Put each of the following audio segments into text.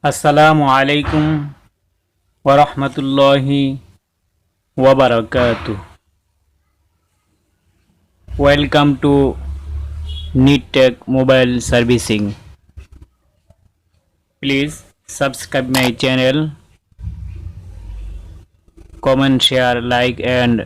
আসসালামু আলাইকুম ওরহমতুল্লাহি ওয়াবারাকাতুহ। Welcome to NeeDTeacH mobile servicing. Please subscribe my channel, comment, share, like and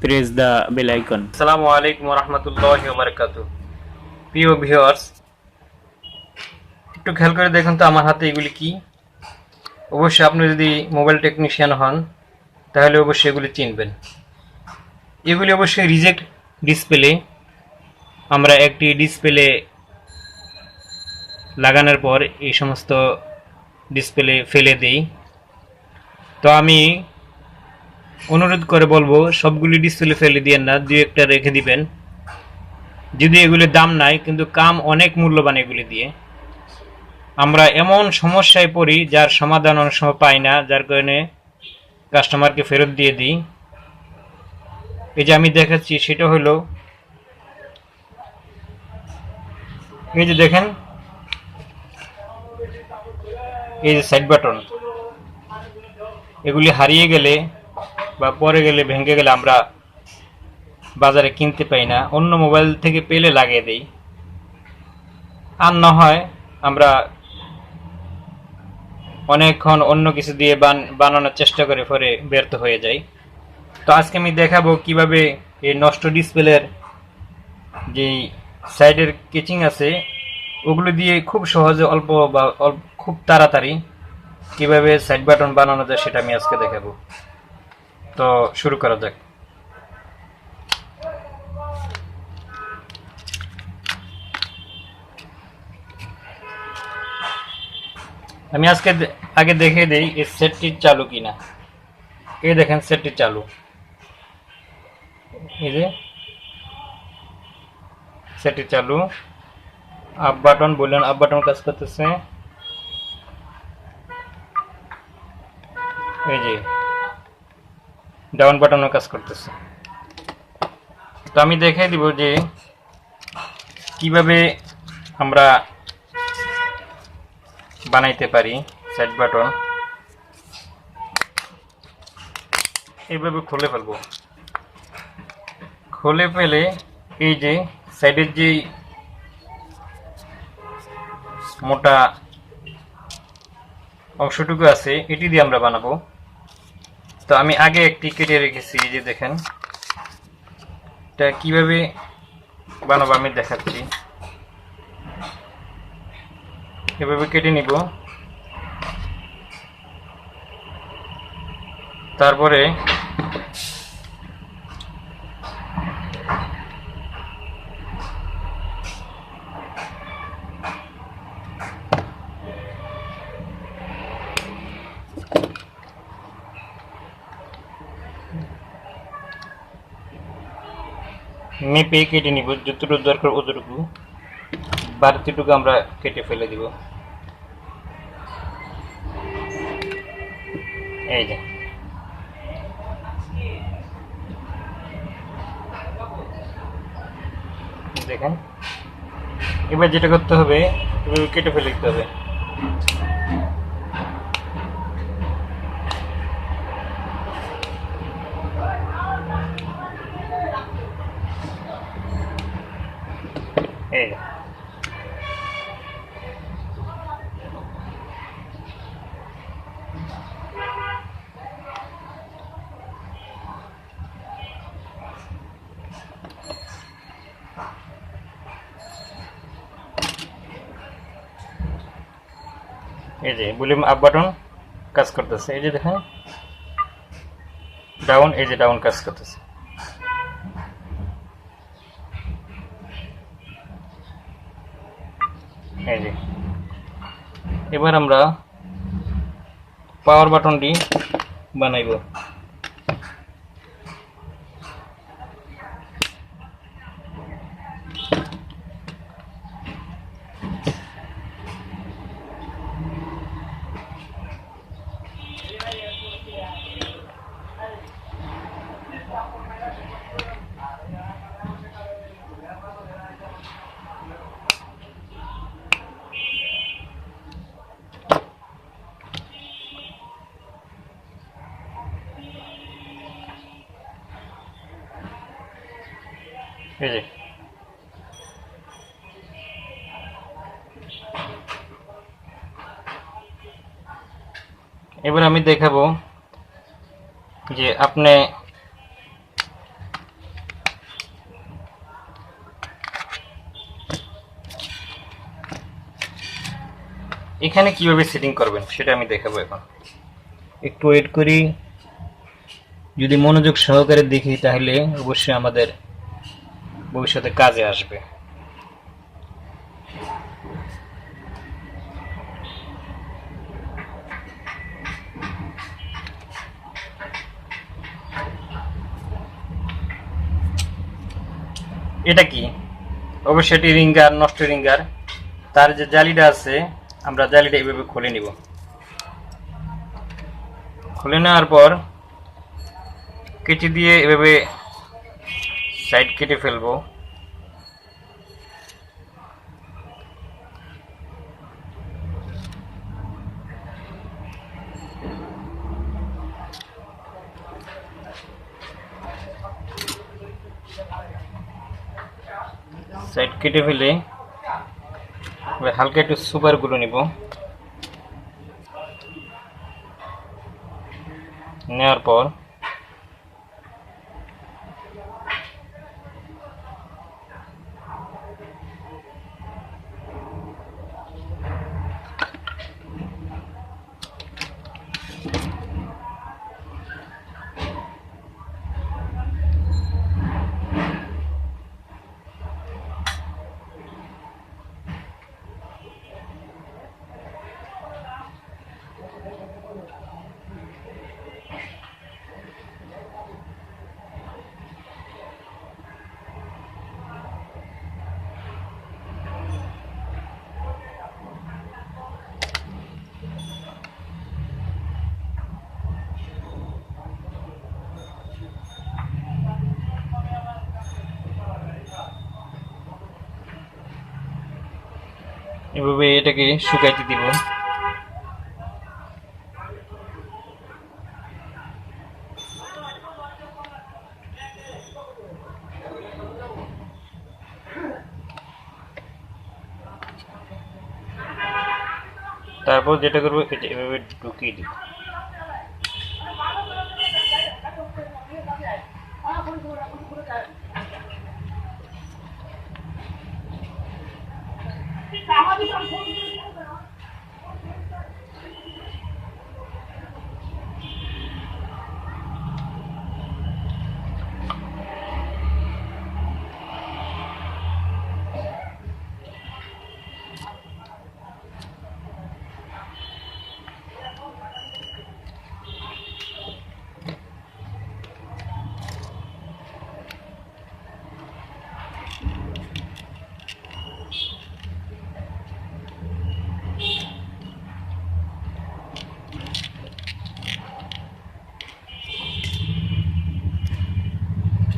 press the bell icon. আসসালামু আলাইকুম রহমতুল্লাহি ওয়া বারাকাতুহু। প্রিয় ভিউয়ার্স, একটু খেয়াল করে দেখুন তো আমার হাতে এগুলি কি। অবশ্যই আপনি যদি মোবাইল টেকনিশিয়ান হন তাহলে অবশ্যই এগুলি চিনবেন। এগুলি অবশ্যই রিজেক্ট ডিসপ্লে। আমরা একটি ডিসপ্লে লাগানোর পর এই সমস্ত ডিসপ্লে ফেলে দেই। তো আমি অনুরোধ করে বলবো সবগুলি ডিসপ্লে ফেলে দিয়েন না, দুই একটা রেখে দিবেন। যদি এগুলির দাম নাই কিন্তু কাম অনেক মূল্যবান এগুলি দিয়ে। আমরা এমন সমস্যায় পড়ি যার সমাধান অনেক সময় পাই না, যার কারণে কাস্টমারকে ফেরত দিয়ে দিই। এই যে আমি দেখাচ্ছি সেটা হলো, এই যে দেখেন, এই যে সাইড বাটন, এগুলি হারিয়ে গেলে বা পরে গেলে ভেঙে গেলে আমরা বাজারে কিনতে পাই না, অন্য মোবাইল থেকে পেলে লাগিয়ে দেই। আর না হয় আমরা অনেকক্ষণ অন্য কিছু দিয়ে বানানোর চেষ্টা করে পরে ব্যর্থ হয়ে যায়। তো আজকে আমি দেখাবো কিভাবে এই নষ্ট ডিসপ্লের যে সাইডের কেচিং আছে ওগুলো দিয়ে খুব সহজে অল্প খুব তাড়াতাড়ি কিভাবে সাইড বাটন বানানো যায় সেটা আমি আজকে দেখাবো। তো শুরু করা যাক। আমি আজকে আগে দেখে দেই এই সেটটি চালু কিনা। এই দেখেন সেটটি চালু, এই যে সেটটি চালু। আপ বাটন বললেন, আপ বাটন কাজ করতেছে। এই যে ডাউন বাটনও কাজ করতেছে। তো আমি দেখিয়ে দিব যে কিভাবে আমরা বানাইতে পারি সাইড বাটন। এইভাবে খুলে ফেলবো। খুলে ফেলে এই যে সাইডের যে মোটা অংশটুকু আছে এটি দিয়ে আমরা বানাবো। তো আমি আগে একটি কেটে রেখেছি, এই যে দেখেন। এটা কিভাবে বানাবো আমি দেখাচ্ছি। এভাবে কেটে নিব, তারপরে মেপে কেটে নিব, যতটুকু দরকার অতটুকু, বাড়তিটুকু আমরা কেটে ফেলে দিব। এই যে দেখেন। এবার যেটা করতে হবে, এভাবে কেটে ফেলে দিতে হবে। এই যে ভলিউম আপ বাটন কাজ করতেছে। এই যে দেখেন ডাউন, এই যে ডাউন কাজ করতেছে। এই যে এবার আমরা পাওয়ার বাটনটি বানাইব। এই যে এবার আমি দেখাবো যে আপনি এখানে কিভাবে সেটিং করবেন সেটা আমি দেখাবো। এখন একটু ওয়েট করি, যদি মনোযোগ সহকারে দেখি তাহলে অবশ্যই আমাদের ভবিষ্যতে কাজে আসবে। এটা কি? অবশ্যই এটি রিঙ্গার, নষ্ট রিঙ্গার। তার যে জালিটা আছে আমরা জালিটা এইভাবে খুলে নিব। খুলে নেওয়ার পর কেচি দিয়ে এভাবে সাইড কেটে ফেলবো। সাইড কেটে ফেলে হালকা একটু সুপার গুলো নিব। নেওয়ার পর এভাবে এটাকে শুকাইতে দিব। তারপর যেটা করবো এটা এভাবে ঢুকিয়ে দিব।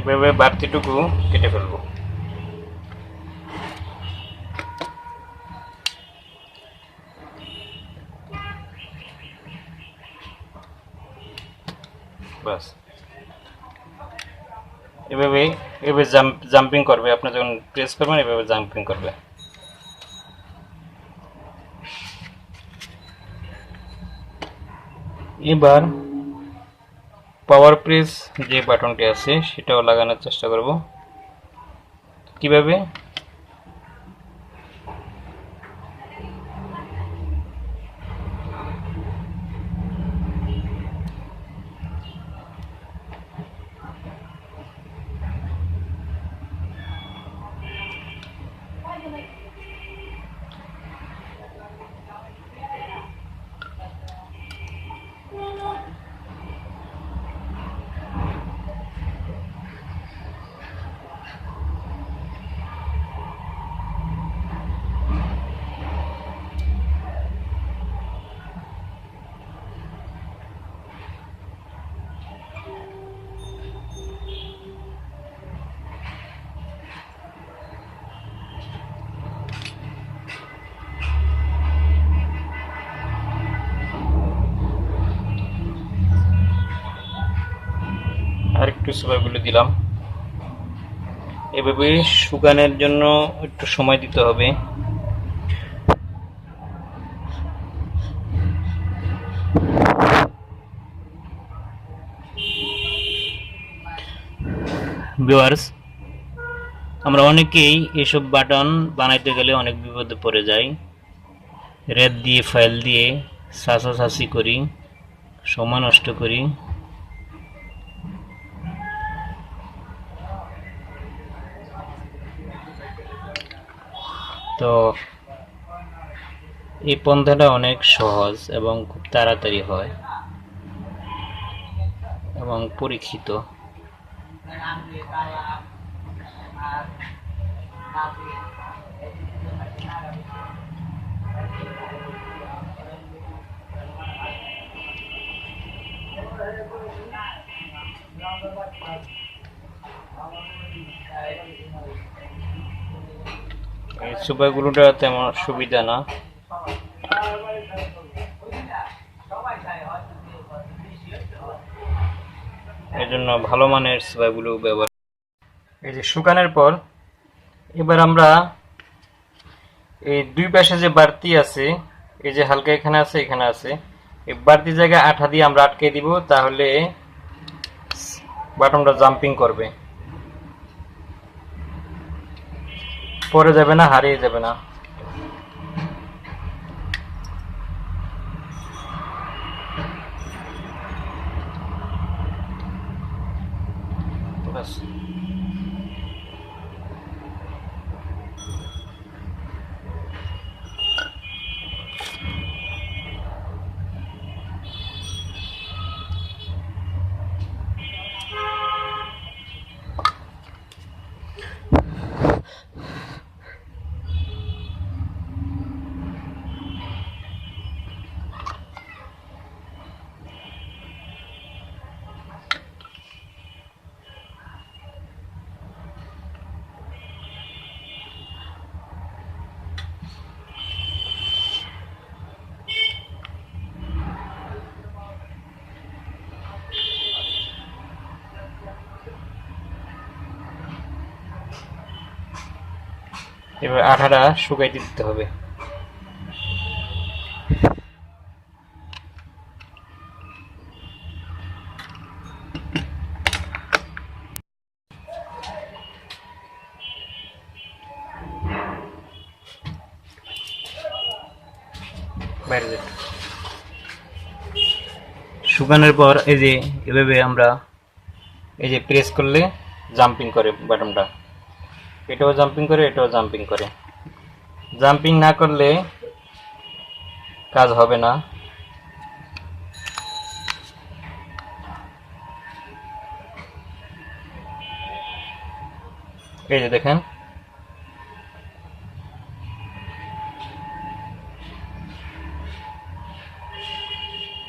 এভাবে বাড়তিটুকু কেটে ফেলবো। বাস এভাবে জাম্পিং করবে। আপনি যখন প্রেস করবেন এভাবে জাম্পিং করবে। এবার পাওয়ার প্রেস যে বাটনটি আছে সেটাও লাগানোর চেষ্টা করব। কিভাবে? আরেকটু সুপারগুলো দিলাম। এভাবে শুকানোর জন্য একটু সময় দিতে হবে। ভিউয়ার্স, আমরা অনেকেই এসব বাটন বানাইতে গেলে অনেক বিপদে পড়ে যাই। রেত দিয়ে ফাইল দিয়ে ছাঁচাছাঁচি করি, সময় নষ্ট করি। তো এই পন্থাটা অনেক সহজ এবং খুব তাড়াতাড়ি হয় এবং পরীক্ষিত। এই সুপারগুলোটা তেমন সুবিধা না। এই জন্য ভালো মানের সুপারগুলো ব্যবহার। এই যে শুকানোর পর এবার আমরা এই দুই পাশে যে বাড়তি আছে, এই যে হালকা এখানে আছে এখানে আছে, এই বাড়তি জায়গায় আঠা দিয়ে আমরা আটকে দিব, তাহলে বাটনটা জাম্পিং করবে, পরে যাবে না, হারিয়ে যাবে না। বাস। এবার আঠাটা শুকাইতে দিতে হবে। শুকানোর পর এই যে এভাবে আমরা এই যে প্রেস করলে জাম্পিং করে বাটনটা, এটাও জাম্পিং করে, এটাও জাম্পিং করে। জাম্পিং না করলে কাজ হবে না। এই যে দেখেন,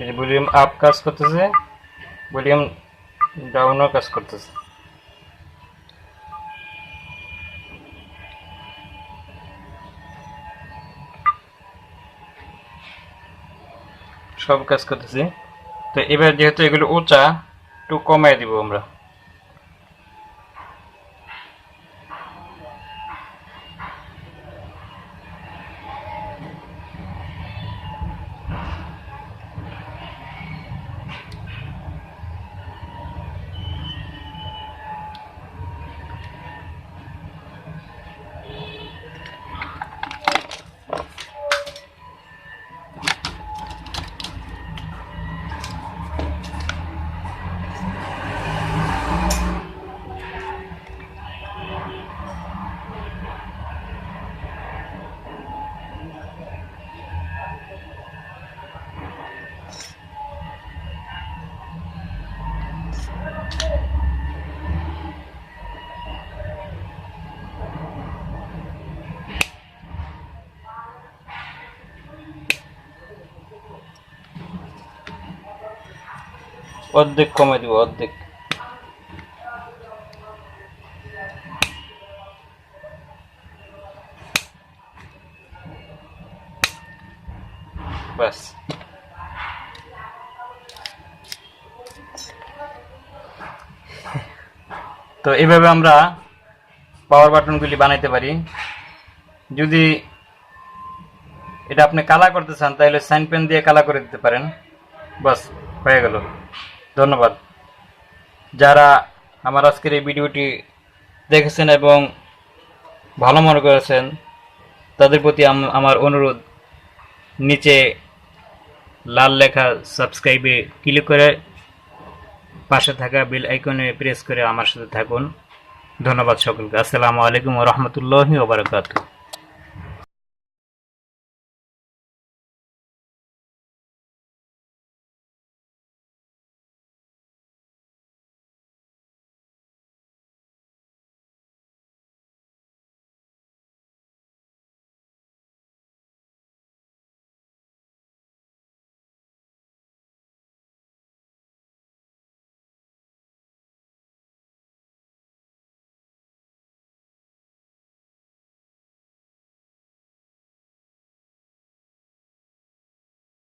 এই যে ভলিউম আপ কাজ করতেছে, ভলিউম ডাউনও কাজ করতেছে। সব কাজ করতেছি। তো এবার যেহেতু এগুলো উঁচা, একটু কমাই দিব আমরা। অর্ধেক কমে দিব, অর্ধেক। ব্যাস। তো এইভাবে আমরা পাওয়ার বাটনগুলি বানাইতে পারি। যদি এটা আপনি কালা করতে চান তাহলে সাইন পেন দিয়ে কালা করে দিতে পারেন। বাস, হয়ে গেল। ধন্যবাদ। যারা আমার আজকের এই ভিডিওটি দেখেছেন এবং ভালো মনে করেছেন তাদের প্রতি আমার অনুরোধ, নিচে লাল লেখা সাবস্ক্রাইবে ক্লিক করে পাশে থাকা বেল আইকনে প্রেস করে আমার সাথে থাকুন। ধন্যবাদ সকলকে। আসসালামু আলাইকুম ওয়া রাহমাতুল্লাহি ওয়া বারাকাতুহু।